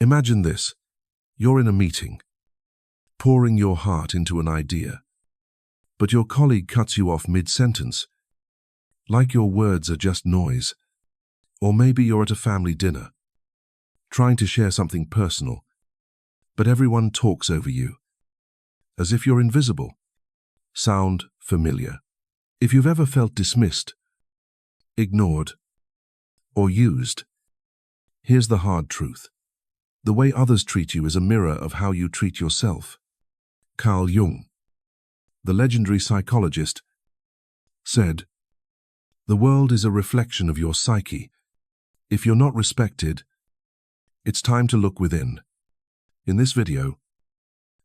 Imagine this. You're in a meeting, pouring your heart into an idea, but your colleague cuts you off mid-sentence, like your words are just noise. Or maybe you're at a family dinner, trying to share something personal, but everyone talks over you, as if you're invisible. Sound familiar? If you've ever felt dismissed, ignored, or used, here's the hard truth. The way others treat you is a mirror of how you treat yourself. Carl Jung, the legendary psychologist, said, "The world is a reflection of your psyche. If you're not respected, it's time to look within." In this video,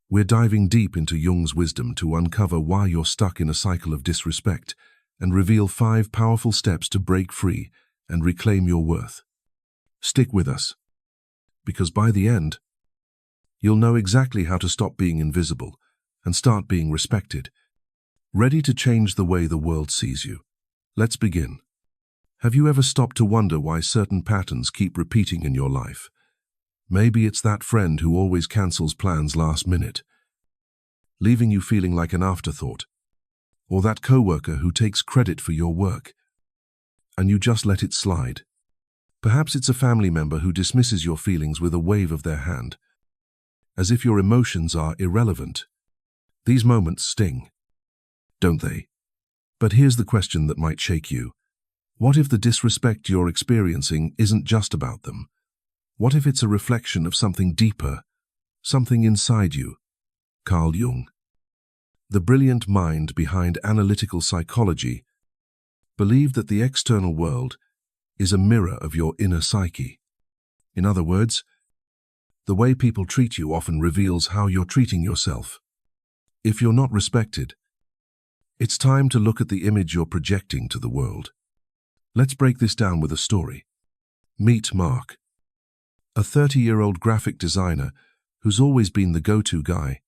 we're diving deep into Jung's wisdom to uncover why you're stuck in a cycle of disrespect and reveal 5 powerful steps to break free and reclaim your worth. Stick with us, because by the end, you'll know exactly how to stop being invisible and start being respected. Ready to change the way the world sees you? Let's begin. Have you ever stopped to wonder why certain patterns keep repeating in your life? Maybe it's that friend who always cancels plans last minute, leaving you feeling like an afterthought, or that coworker who takes credit for your work, and you just let it slide. Perhaps it's a family member who dismisses your feelings with a wave of their hand, as if your emotions are irrelevant. These moments sting, don't they? But here's the question that might shake you. What if the disrespect you're experiencing isn't just about them? What if it's a reflection of something deeper, something inside you? Carl Jung, the brilliant mind behind analytical psychology, believed that the external world is a mirror of your inner psyche. In other words, the way people treat you often reveals how you're treating yourself. If you're not respected, it's time to look at the image you're projecting to the world. Let's break this down with a story. Meet Mark, a 30-year-old graphic designer who's always been the go-to guy.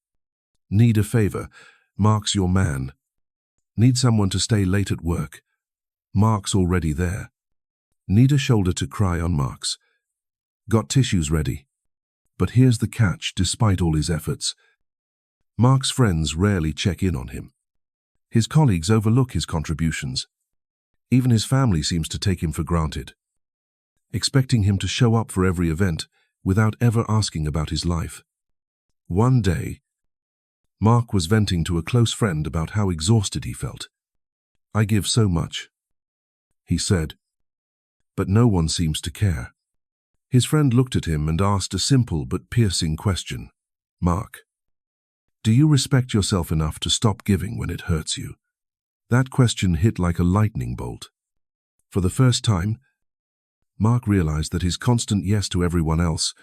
Need a favor? Mark's your man. Need someone to stay late at work? Mark's already there. Need a shoulder to cry on? Mark's got tissues ready. But here's the catch: despite all his efforts, Mark's friends rarely check in on him. His colleagues overlook his contributions. Even his family seems to take him for granted, expecting him to show up for every event without ever asking about his life. One day, Mark was venting to a close friend about how exhausted he felt. "I give so much," he said, "but no one seems to care." His friend looked at him and asked a simple but piercing question. "Mark, do you respect yourself enough to stop giving when it hurts you?" That question hit like a lightning bolt. For the first time, Mark realized that his constant yes to everyone else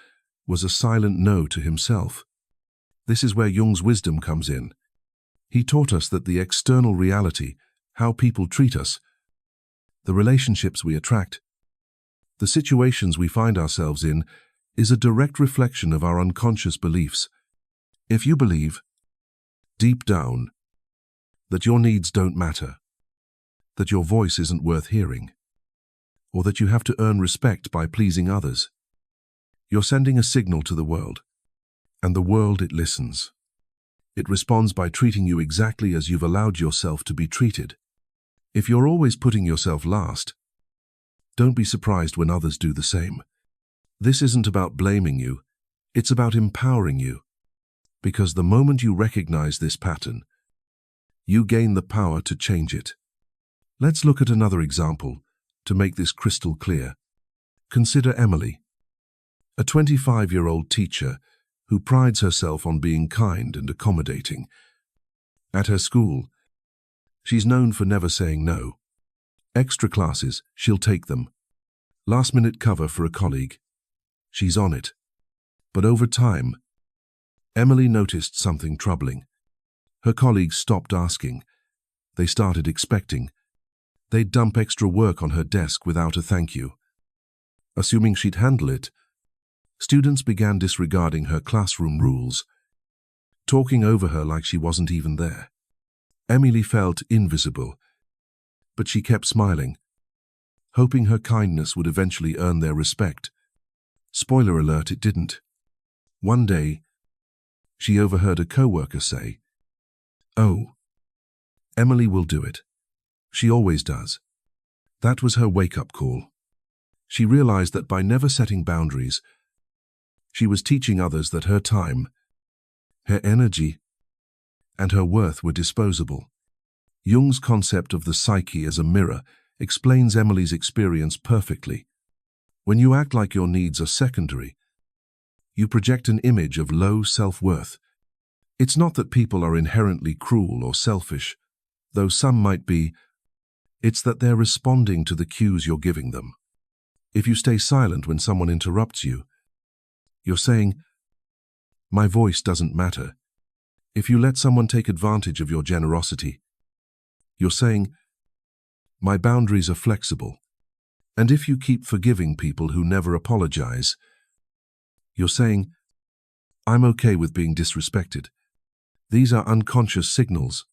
was a silent no to himself. This is where Jung's wisdom comes in. He taught us that the external reality, how people treat us, the relationships we attract, the situations we find ourselves in, is a direct reflection of our unconscious beliefs. If you believe, deep down, that your needs don't matter, that your voice isn't worth hearing, or that you have to earn respect by pleasing others, you're sending a signal to the world. And the world, it listens. It responds by treating you exactly as you've allowed yourself to be treated. If you're always putting yourself last, don't be surprised when others do the same. This isn't about blaming you, it's about empowering you. Because the moment you recognize this pattern, you gain the power to change it. Let's look at another example to make this crystal clear. Consider Emily, a 25-year-old teacher who prides herself on being kind and accommodating. At her school, she's known for never saying no. Extra classes, she'll take them. Last-minute cover for a colleague, she's on it. But over time, Emily noticed something troubling. Her colleagues stopped asking. They started expecting. They'd dump extra work on her desk without a thank you. Assuming she'd handle it, students began disregarding her classroom rules, talking over her like she wasn't even there. Emily felt invisible, but she kept smiling, hoping her kindness would eventually earn their respect. Spoiler alert, it didn't. One day, she overheard a coworker say, "Oh, Emily will do it. She always does." That was her wake-up call. She realized that by never setting boundaries, she was teaching others that her time, her energy, and her worth were disposable. Jung's concept of the psyche as a mirror explains Emily's experience perfectly. When you act like your needs are secondary, you project an image of low self-worth. It's not that people are inherently cruel or selfish, though some might be. It's that they're responding to the cues you're giving them. If you stay silent when someone interrupts you, you're saying, "My voice doesn't matter." If you let someone take advantage of your generosity, you're saying, "My boundaries are flexible." And if you keep forgiving people who never apologize, you're saying, "I'm okay with being disrespected." These are unconscious signals,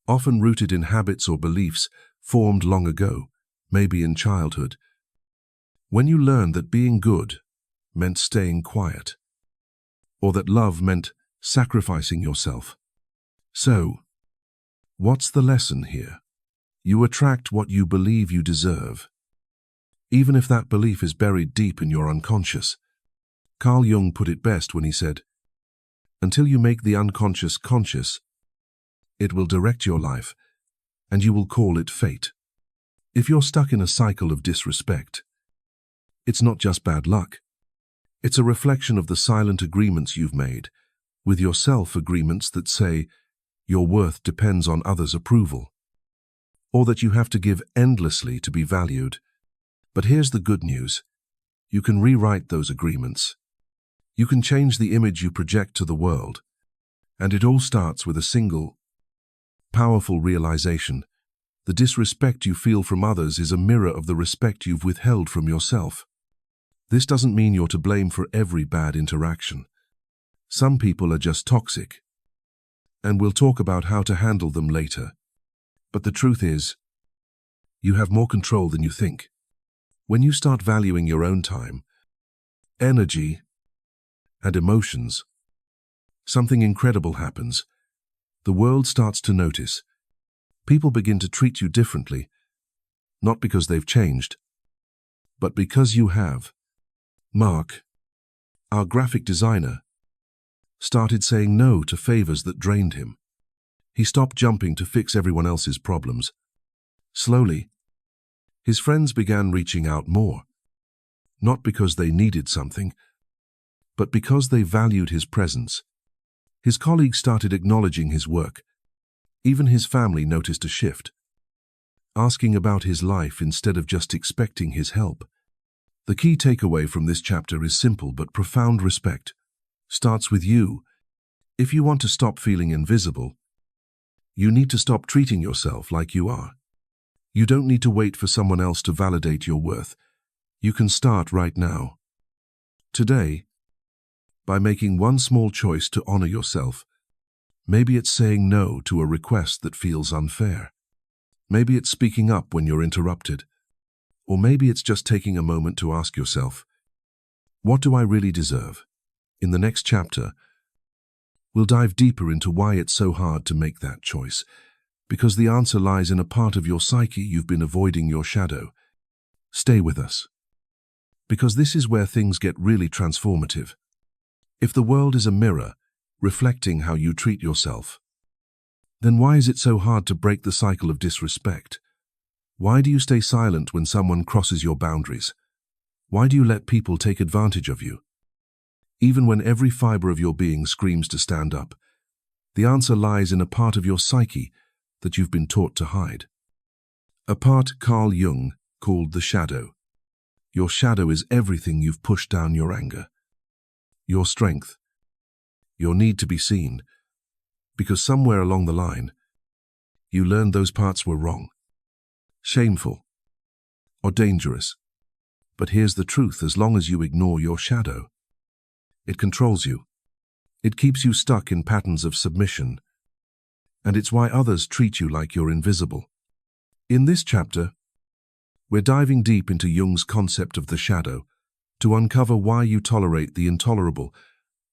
often rooted in habits or beliefs formed long ago, maybe in childhood. When you learned that being good meant staying quiet, or that love meant sacrificing yourself. So, what's the lesson here? You attract what you believe you deserve, even if that belief is buried deep in your unconscious. Carl Jung put it best when he said, "Until you make the unconscious conscious, it will direct your life, and you will call it fate." If you're stuck in a cycle of disrespect, it's not just bad luck. It's a reflection of the silent agreements you've made with yourself, agreements that say your worth depends on others' approval, or that you have to give endlessly to be valued. But here's the good news. You can rewrite those agreements. You can change the image you project to the world. And it all starts with a single, powerful realization. The disrespect you feel from others is a mirror of the respect you've withheld from yourself. This doesn't mean you're to blame for every bad interaction. Some people are just toxic, and we'll talk about how to handle them later. But the truth is, you have more control than you think. When you start valuing your own time, energy, and emotions, something incredible happens. The world starts to notice. People begin to treat you differently, not because they've changed, but because you have. Mark, our graphic designer, started saying no to favors that drained him. He stopped jumping to fix everyone else's problems. Slowly, his friends began reaching out more, not because they needed something, but because they valued his presence. His colleagues started acknowledging his work. Even his family noticed a shift, asking about his life instead of just expecting his help. The key takeaway from this chapter is simple but profound. Respect starts with you. If you want to stop feeling invisible, you need to stop treating yourself like you are. You don't need to wait for someone else to validate your worth. You can start right now. Today, by making one small choice to honor yourself. Maybe it's saying no to a request that feels unfair. Maybe it's speaking up when you're interrupted. Or maybe it's just taking a moment to ask yourself, what do I really deserve? In the next chapter, we'll dive deeper into why it's so hard to make that choice, because the answer lies in a part of your psyche you've been avoiding, your shadow. Stay with us, because this is where things get really transformative. If the world is a mirror reflecting how you treat yourself, then why is it so hard to break the cycle of disrespect? Why do you stay silent when someone crosses your boundaries? Why do you let people take advantage of you? Even when every fiber of your being screams to stand up, the answer lies in a part of your psyche that you've been taught to hide. A part Carl Jung called the shadow. Your shadow is everything you've pushed down: your anger, your strength, your need to be seen, because somewhere along the line, you learned those parts were wrong, shameful, or dangerous. But here's the truth: as long as you ignore your shadow, it controls you. It keeps you stuck in patterns of submission, and it's why others treat you like you're invisible. In this chapter, we're diving deep into Jung's concept of the shadow to uncover why you tolerate the intolerable,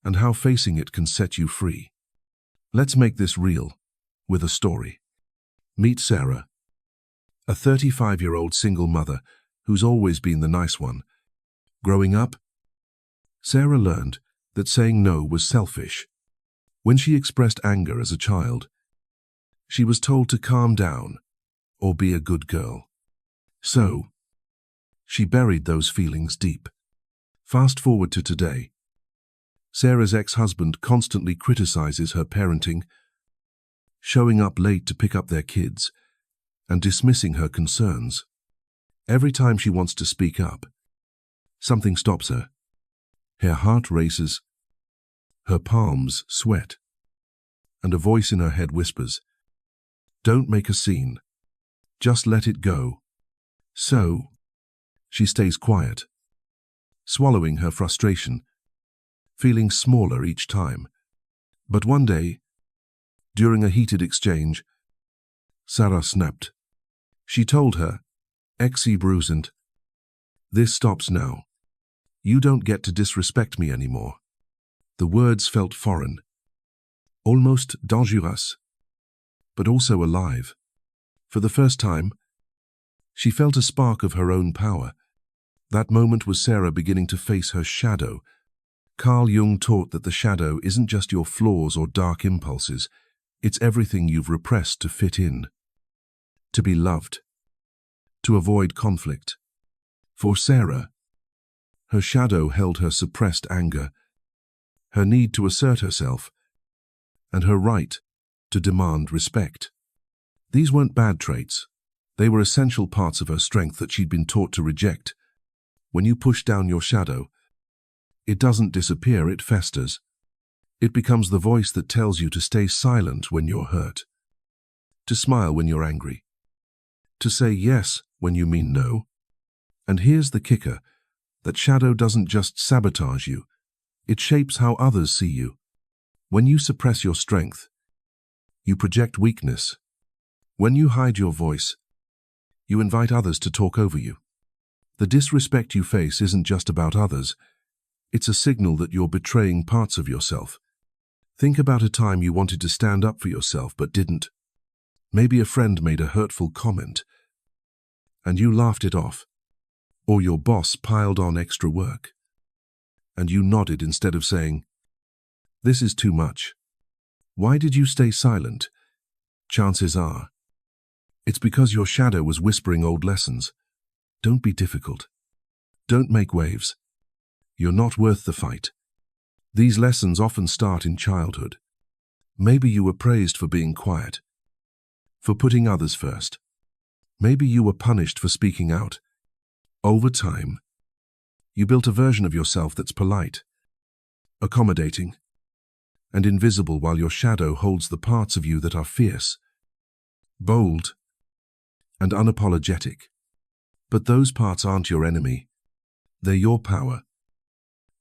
and how facing it can set you free. Let's make this real, with a story. Meet Sarah, a 35-year-old single mother who's always been the nice one. Growing up, Sarah learned that saying no was selfish. When she expressed anger as a child, she was told to calm down or be a good girl. So, she buried those feelings deep. Fast forward to today. Sarah's ex-husband constantly criticizes her parenting, showing up late to pick up their kids, and dismissing her concerns. Every time she wants to speak up, something stops her. Her heart races, her palms sweat, and a voice in her head whispers, "Don't make a scene. Just let it go." So, she stays quiet, swallowing her frustration, feeling smaller each time. But one day, during a heated exchange, Sarah snapped. She told her, "Exi bruisend. This stops now. You don't get to disrespect me anymore." The words felt foreign, almost dangerous, but also alive. For the first time, she felt a spark of her own power. That moment was Sarah beginning to face her shadow. Carl Jung taught that the shadow isn't just your flaws or dark impulses, it's everything you've repressed to fit in, to be loved, to avoid conflict. For Sarah, her shadow held her suppressed anger, her need to assert herself, and her right to demand respect. These weren't bad traits. They were essential parts of her strength that she'd been taught to reject. When you push down your shadow, it doesn't disappear, it festers. It becomes the voice that tells you to stay silent when you're hurt, to smile when you're angry, to say yes when you mean no. And here's the kicker, that shadow doesn't just sabotage you, it shapes how others see you. When you suppress your strength, you project weakness. When you hide your voice, you invite others to talk over you. The disrespect you face isn't just about others, it's a signal that you're betraying parts of yourself. Think about a time you wanted to stand up for yourself but didn't. Maybe a friend made a hurtful comment, and you laughed it off. Or your boss piled on extra work, and you nodded instead of saying, "This is too much." Why did you stay silent? Chances are, it's because your shadow was whispering old lessons. Don't be difficult. Don't make waves. You're not worth the fight. These lessons often start in childhood. Maybe you were praised for being quiet, for putting others first. Maybe you were punished for speaking out. Over time, you built a version of yourself that's polite, accommodating, and invisible, while your shadow holds the parts of you that are fierce, bold, and unapologetic. But those parts aren't your enemy. They're your power,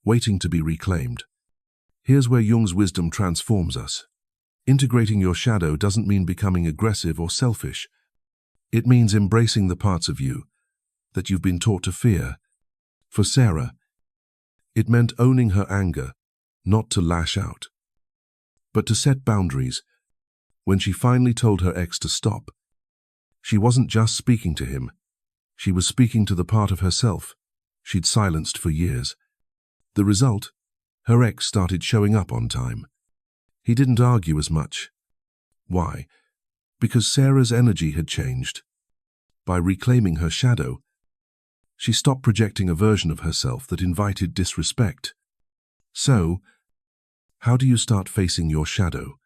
waiting to be reclaimed. Here's where Jung's wisdom transforms us. Integrating your shadow doesn't mean becoming aggressive or selfish. It means embracing the parts of you that you've been taught to fear. For Sarah, it meant owning her anger, not to lash out, but to set boundaries. When she finally told her ex to stop, she wasn't just speaking to him, she was speaking to the part of herself she'd silenced for years. The result? Her ex started showing up on time. He didn't argue as much. Why? Because Sarah's energy had changed. By reclaiming her shadow, she stopped projecting a version of herself that invited disrespect. So, how do you start facing your shadow?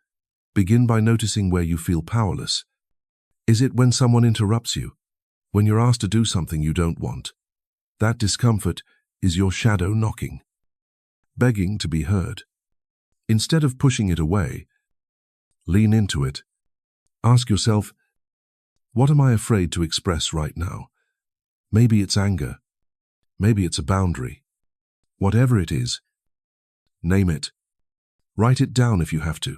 Begin by noticing where you feel powerless. Is it when someone interrupts you? When you're asked to do something you don't want? That discomfort is your shadow knocking, begging to be heard. Instead of pushing it away, lean into it. Ask yourself, what am I afraid to express right now? Maybe it's anger. Maybe it's a boundary. Whatever it is, name it. Write it down if you have to.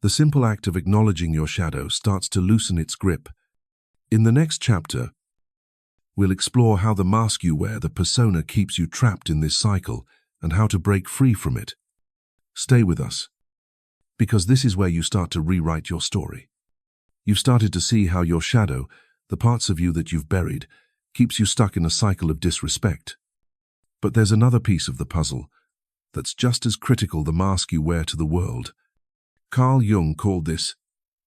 The simple act of acknowledging your shadow starts to loosen its grip. In the next chapter, we'll explore how the mask you wear, the persona, keeps you trapped in this cycle, and how to break free from it. Stay with us, because this is where you start to rewrite your story. You've started to see how your shadow, the parts of you that you've buried, keeps you stuck in a cycle of disrespect. But there's another piece of the puzzle that's just as critical: the mask you wear to the world. Carl Jung called this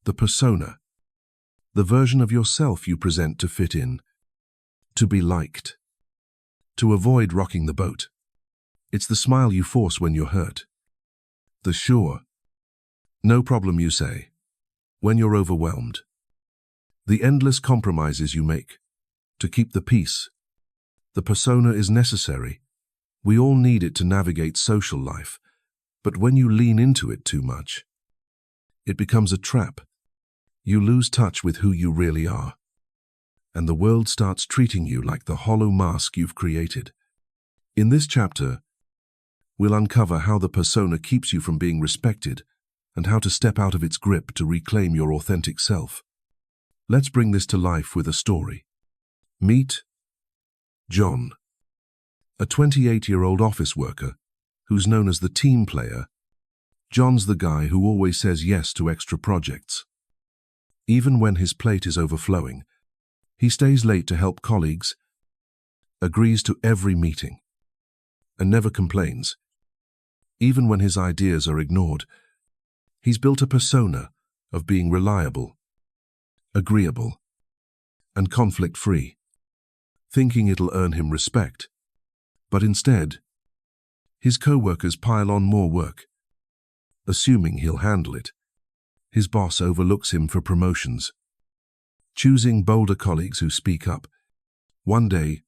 the persona, the version of yourself you present to fit in, to be liked, to avoid rocking the boat. It's the smile you force when you're hurt, the sure, no problem you say when you're overwhelmed, the endless compromises you make to keep the peace. The persona is necessary. We all need it to navigate social life, but when you lean into it too much, it becomes a trap. You lose touch with who you really are, and the world starts treating you like the hollow mask you've created. In this chapter, we'll uncover how the persona keeps you from being respected and how to step out of its grip to reclaim your authentic self. Let's bring this to life with a story. Meet John, a 28-year-old office worker who's known as the team player. John's the guy who always says yes to extra projects. Even when his plate is overflowing, he stays late to help colleagues, agrees to every meeting, and never complains. Even when his ideas are ignored, he's built a persona of being reliable, agreeable, and conflict-free, thinking it'll earn him respect. But instead, his co-workers pile on more work, assuming he'll handle it. His boss overlooks him for promotions, choosing bolder colleagues who speak up. One day,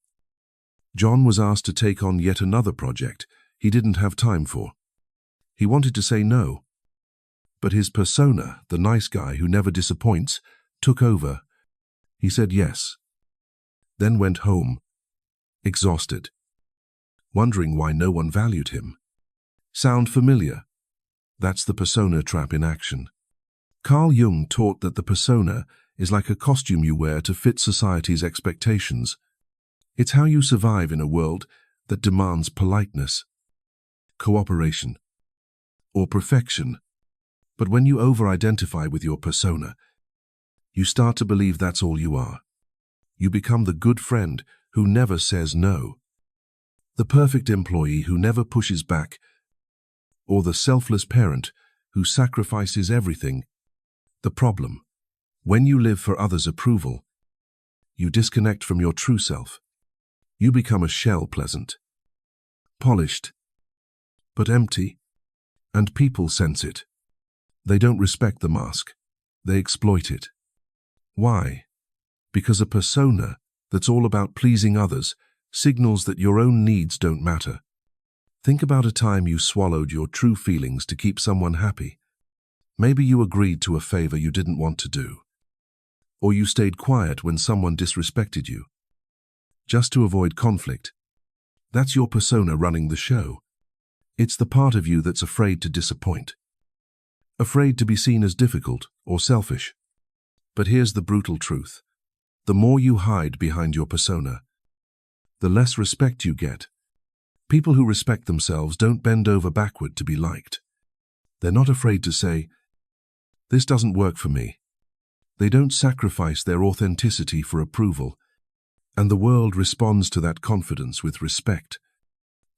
John was asked to take on yet another project he didn't have time for. He wanted to say no, but his persona, the nice guy who never disappoints, took over. He said yes, then went home, exhausted, wondering why no one valued him. Sound familiar? That's the persona trap in action. Carl Jung taught that the persona is like a costume you wear to fit society's expectations. It's how you survive in a world that demands politeness, cooperation, or perfection. But when you over-identify with your persona, you start to believe that's all you are. You become the good friend who never says no, the perfect employee who never pushes back, or the selfless parent who sacrifices everything. The problem: when you live for others' approval, you disconnect from your true self. You become a shell, pleasant, polished, but empty, and people sense it. They don't respect the mask. They exploit it. Why? Because a persona that's all about pleasing others signals that your own needs don't matter. Think about a time you swallowed your true feelings to keep someone happy. Maybe you agreed to a favor you didn't want to do, or you stayed quiet when someone disrespected you, just to avoid conflict. That's your persona running the show. It's the part of you that's afraid to disappoint, afraid to be seen as difficult or selfish. But here's the brutal truth: the more you hide behind your persona, the less respect you get. People who respect themselves don't bend over backward to be liked. They're not afraid to say, "This doesn't work for me." They don't sacrifice their authenticity for approval, and the world responds to that confidence with respect.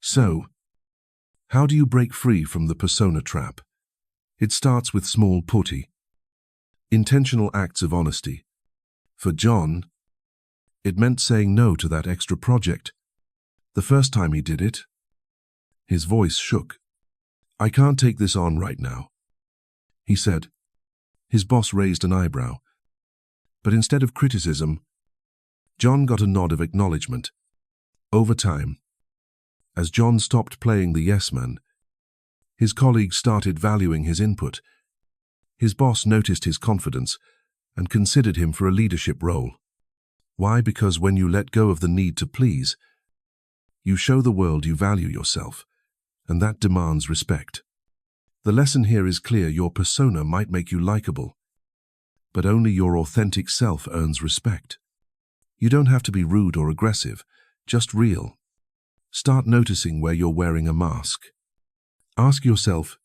So, how do you break free from the persona trap? It starts with small intentional acts of honesty. For John, it meant saying no to that extra project. The first time he did it, his voice shook. "I can't take this on right now," he said. His boss raised an eyebrow, but instead of criticism, John got a nod of acknowledgement. Over time, as John stopped playing the yes man, his colleagues started valuing his input. His boss noticed his confidence and considered him for a leadership role. Why? Because when you let go of the need to please, you show the world you value yourself, and that demands respect. The lesson here is clear: your persona might make you likable, but only your authentic self earns respect. You don't have to be rude or aggressive, just real. Start noticing where you're wearing a mask. Ask yourself,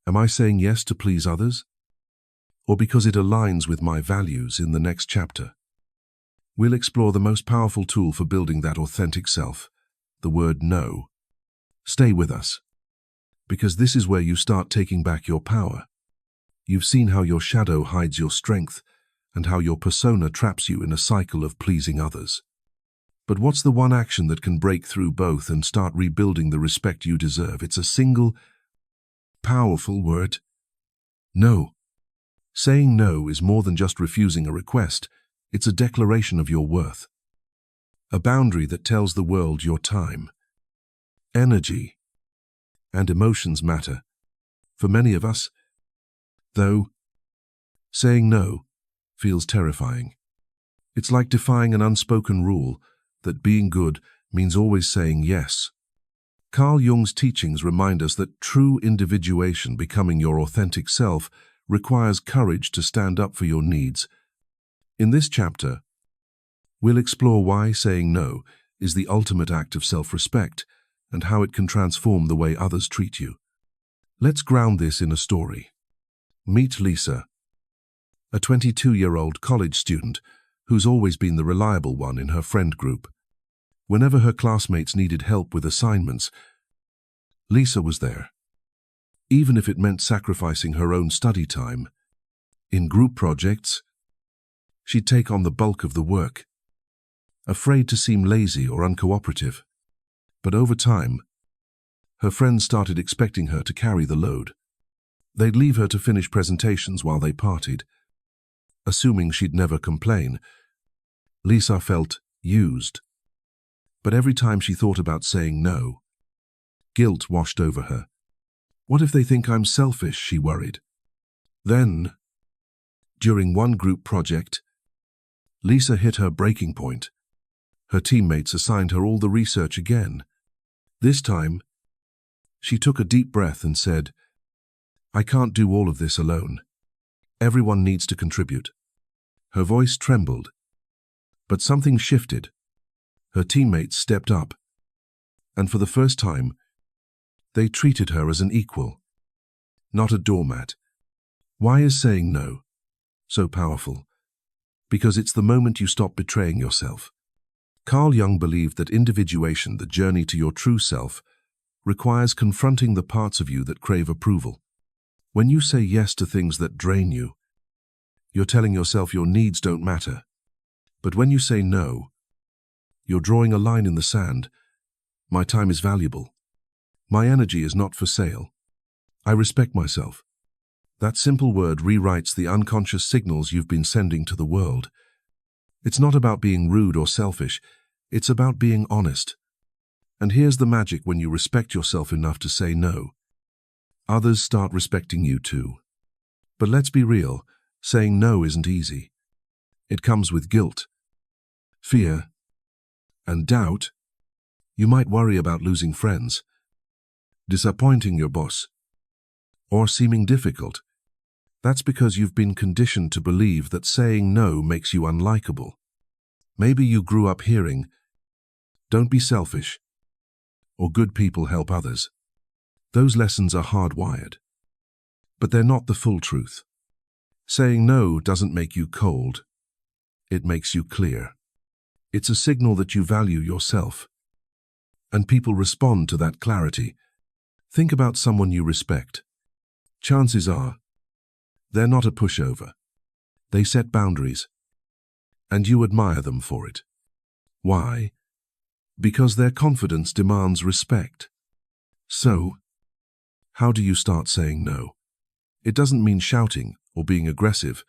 Am I saying yes to please others? Or because it aligns with my values? In the next chapter, we'll explore the most powerful tool for building that authentic self, the word no. Stay with us, because this is where you start taking back your power. You've seen how your shadow hides your strength and how your persona traps you in a cycle of pleasing others. But what's the one action that can break through both and start rebuilding the respect you deserve? It's a single, powerful word: no. Saying no is more than just refusing a request. It's a declaration of your worth. A boundary that tells the world your time, energy, and emotions matter. For many of us, though, saying no feels terrifying. It's like defying an unspoken rule that being good means always saying yes. Carl Jung's teachings remind us that true individuation, becoming your authentic self, requires courage to stand up for your needs. In this chapter, we'll explore why saying no is the ultimate act of self-respect and how it can transform the way others treat you. Let's ground this in a story. Meet Lisa, a 22-year-old college student who's always been the reliable one in her friend group. Whenever her classmates needed help with assignments, Lisa was there, even if it meant sacrificing her own study time. In group projects, she'd take on the bulk of the work, afraid to seem lazy or uncooperative. But over time, her friends started expecting her to carry the load. They'd leave her to finish presentations while they partied, assuming she'd never complain. Lisa felt used. But every time she thought about saying no, guilt washed over her. What if they think I'm selfish, she worried. Then, during one group project, Lisa hit her breaking point. Her teammates assigned her all the research again. This time, she took a deep breath and said, "I can't do all of this alone. Everyone needs to contribute." Her voice trembled, but something shifted. Her teammates stepped up, and for the first time, they treated her as an equal, not a doormat. Why is saying no so powerful? Because it's the moment you stop betraying yourself. Carl Jung believed that individuation, the journey to your true self, requires confronting the parts of you that crave approval. When you say yes to things that drain you, you're telling yourself your needs don't matter. But when you say no, you're drawing a line in the sand. My time is valuable. My energy is not for sale. I respect myself. That simple word rewrites the unconscious signals you've been sending to the world. It's not about being rude or selfish. It's about being honest. And here's the magic: when you respect yourself enough to say no, others start respecting you too. But let's be real, saying no isn't easy. It comes with guilt, fear, and doubt. You might worry about losing friends, disappointing your boss, or seeming difficult. That's because you've been conditioned to believe that saying no makes you unlikable. Maybe you grew up hearing, "Don't be selfish," or "Good people help others." Those lessons are hardwired, but they're not the full truth. Saying no doesn't make you cold. It makes you clear. It's a signal that you value yourself, and people respond to that clarity. Think about someone you respect. Chances are, they're not a pushover. They set boundaries, and you admire them for it. Why? Because their confidence demands respect. So, how do you start saying no? It doesn't mean shouting or being aggressive.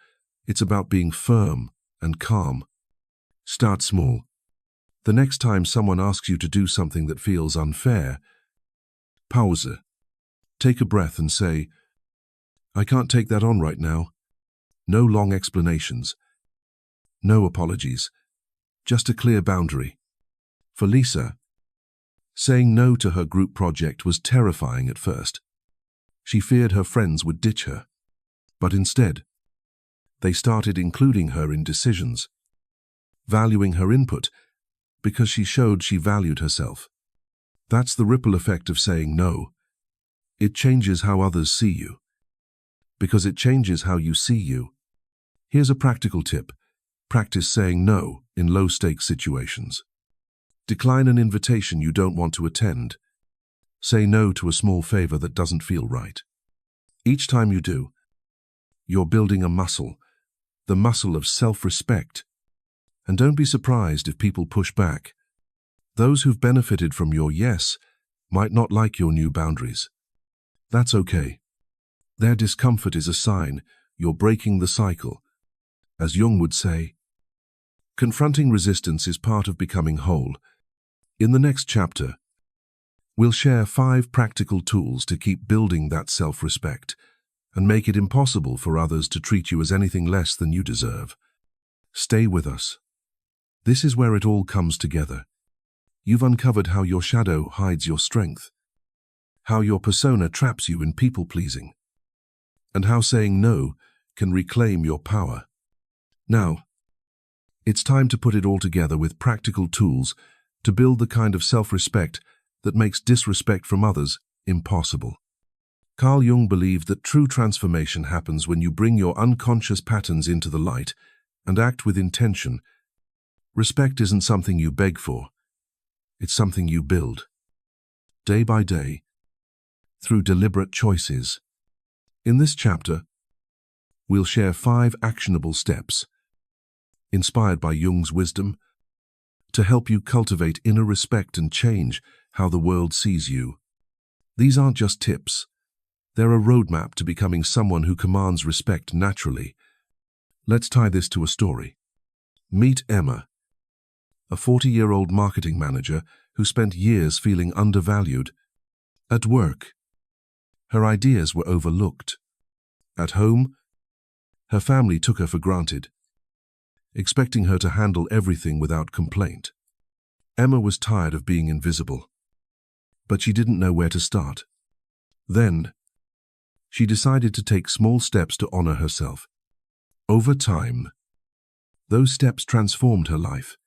It's about being firm and calm. Start small. The next time someone asks you to do something that feels unfair, pause. Take a breath and say, "I can't take that on right now." No long explanations. No apologies. Just a clear boundary. For Lisa, saying no to her group project was terrifying at first. She feared her friends would ditch her. But instead, they started including her in decisions, valuing her input because she showed she valued herself. That's the ripple effect of saying no. It changes how others see you. because it changes how you see you. Here's a practical tip. Practice saying no in low-stakes situations. Decline an invitation you don't want to attend. Say no to a small favor that doesn't feel right. Each time you do, you're building a muscle, the muscle of self-respect. And don't be surprised if people push back. Those who've benefited from your yes might not like your new boundaries. That's okay. Their discomfort is a sign you're breaking the cycle. As Jung would say, confronting resistance is part of becoming whole. In the next chapter, we'll share 5 practical tools to keep building that self-respect and make it impossible for others to treat you as anything less than you deserve. Stay with us. This is where it all comes together. You've uncovered how your shadow hides your strength, how your persona traps you in people-pleasing, and how saying no can reclaim your power. Now, it's time to put it all together with practical tools to build the kind of self-respect that makes disrespect from others impossible. Carl Jung believed that true transformation happens when you bring your unconscious patterns into the light and act with intention. Respect isn't something you beg for. It's something you build, day by day, through deliberate choices. In this chapter, we'll share 5 actionable steps, inspired by Jung's wisdom, to help you cultivate inner respect and change how the world sees you. These aren't just tips. They're a roadmap to becoming someone who commands respect naturally. Let's tie this to a story. Meet Emma, a 40-year-old marketing manager who spent years feeling undervalued. At work, her ideas were overlooked. At home, her family took her for granted, expecting her to handle everything without complaint. Emma was tired of being invisible, but she didn't know where to start. Then, she decided to take small steps to honor herself. Over time, those steps transformed her life.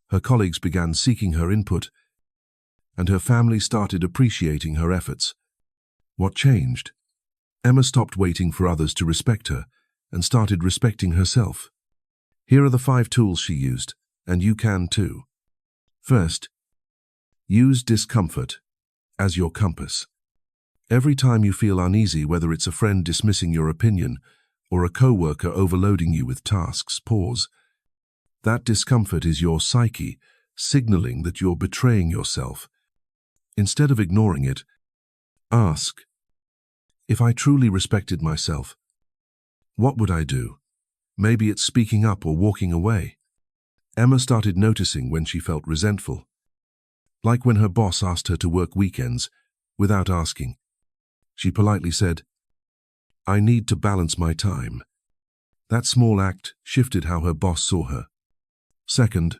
Her colleagues began seeking her input, and her family started appreciating her efforts. What changed? Emma stopped waiting for others to respect her and started respecting herself. Here are the 5 tools she used, and you can too. First, use discomfort as your compass. Every time you feel uneasy, whether it's a friend dismissing your opinion or a coworker overloading you with tasks, pause. That discomfort is your psyche signaling that you're betraying yourself. Instead of ignoring it, ask, if I truly respected myself, what would I do? Maybe it's speaking up or walking away. Emma started noticing when she felt resentful, like when her boss asked her to work weekends without asking. She politely said, I need to balance my time. That small act shifted how her boss saw her. Second,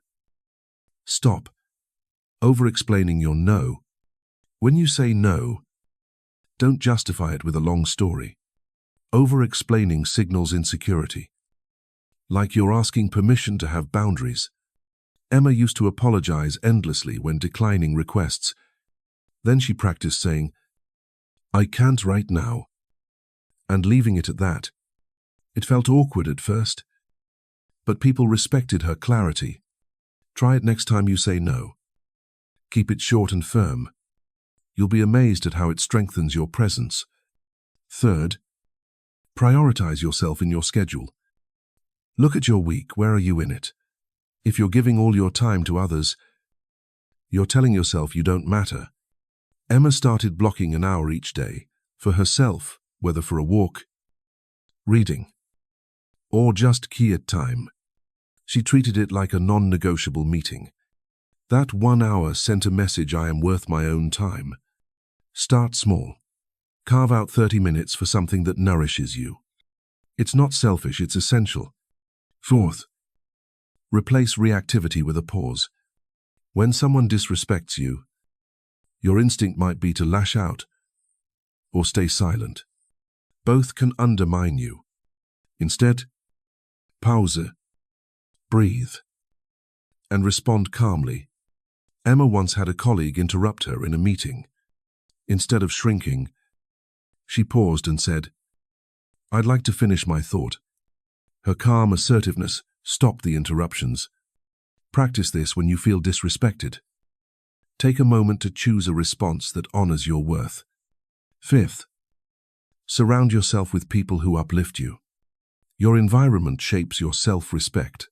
stop over-explaining your no. When you say no, don't justify it with a long story. Over-explaining signals insecurity, like you're asking permission to have boundaries. Emma used to apologize endlessly when declining requests. Then she practiced saying, I can't right now, and leaving it at that. It felt awkward at first, but people respected her clarity. Try it next time you say no. Keep it short and firm. You'll be amazed at how it strengthens your presence. Third, prioritize yourself in your schedule. Look at your week. Where are you in it? If you're giving all your time to others, you're telling yourself you don't matter. Emma started blocking an hour each day for herself, whether for a walk, reading, or just quiet time. She treated it like a non-negotiable meeting. That 1 hour sent a message: I am worth my own time. Start small. Carve out 30 minutes for something that nourishes you. It's not selfish, it's essential. Fourth, replace reactivity with a pause. When someone disrespects you, your instinct might be to lash out or stay silent. Both can undermine you. Instead, pause, breathe, and respond calmly. Emma once had a colleague interrupt her in a meeting. Instead of shrinking, she paused and said, I'd like to finish my thought. Her calm assertiveness stopped the interruptions. Practice this when you feel disrespected. Take a moment to choose a response that honors your worth. Fifth, surround yourself with people who uplift you. Your environment shapes your self-respect.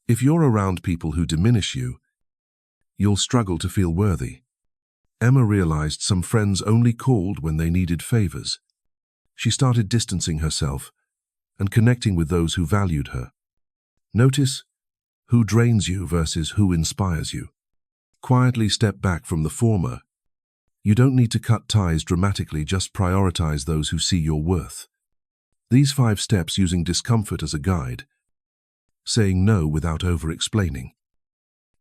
If you're around people who diminish you, you'll struggle to feel worthy. Emma realized some friends only called when they needed favors. She started distancing herself and connecting with those who valued her. Notice who drains you versus who inspires you. Quietly step back from the former. You don't need to cut ties dramatically, just prioritize those who see your worth. These 5 steps using discomfort as a guide. Saying no without over-explaining.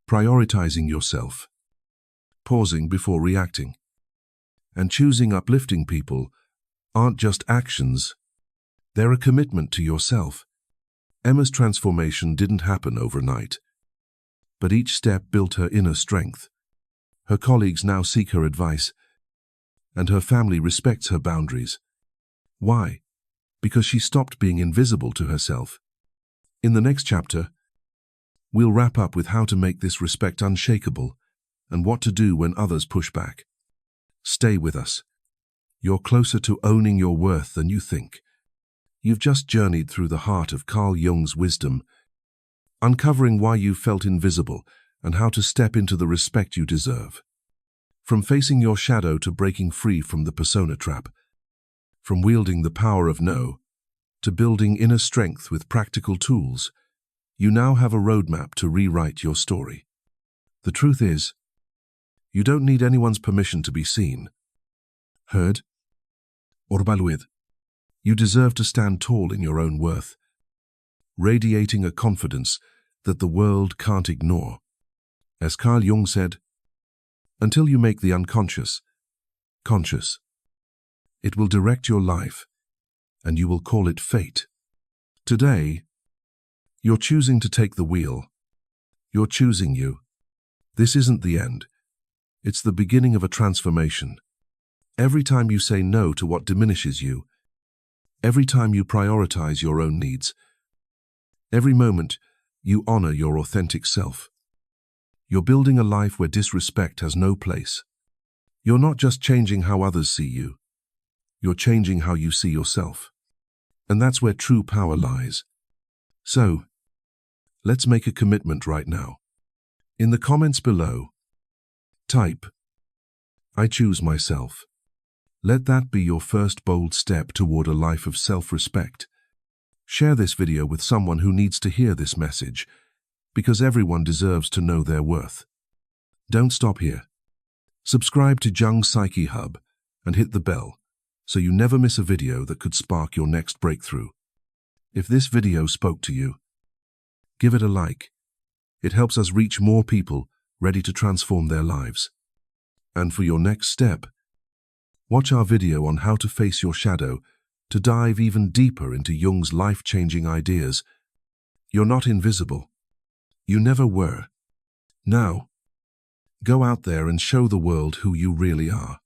Prioritizing yourself. Pausing before reacting. And choosing uplifting people aren't just actions. They're a commitment to yourself. Emma's transformation didn't happen overnight, but each step built her inner strength. Her colleagues now seek her advice, and her family respects her boundaries. Why? Because she stopped being invisible to herself. In the next chapter, we'll wrap up with how to make this respect unshakable and what to do when others push back. Stay with us. You're closer to owning your worth than you think. You've just journeyed through the heart of Carl Jung's wisdom, uncovering why you felt invisible and how to step into the respect you deserve. From facing your shadow to breaking free from the persona trap, from wielding the power of no to building inner strength with practical tools, you now have a roadmap to rewrite your story. The truth is, you don't need anyone's permission to be seen, heard, or valued. You deserve to stand tall in your own worth, radiating a confidence that the world can't ignore. As Carl Jung said, until you make the unconscious conscious, it will direct your life, and you will call it fate. Today, you're choosing to take the wheel. You're choosing you. This isn't the end. It's the beginning of a transformation. Every time you say no to what diminishes you, every time you prioritize your own needs, every moment you honor your authentic self, you're building a life where disrespect has no place. You're not just changing how others see you, you're changing how you see yourself. And that's where true power lies. So, let's make a commitment right now. In the comments below, type, "I choose myself." Let that be your first bold step toward a life of self-respect. Share this video with someone who needs to hear this message, because everyone deserves to know their worth. Don't stop here. Subscribe to Jung's Psyche Hub and hit the bell so you never miss a video that could spark your next breakthrough. If this video spoke to you, give it a like. It helps us reach more people ready to transform their lives. And for your next step, watch our video on how to face your shadow to dive even deeper into Jung's life-changing ideas. You're not invisible. You never were. Now, go out there and show the world who you really are.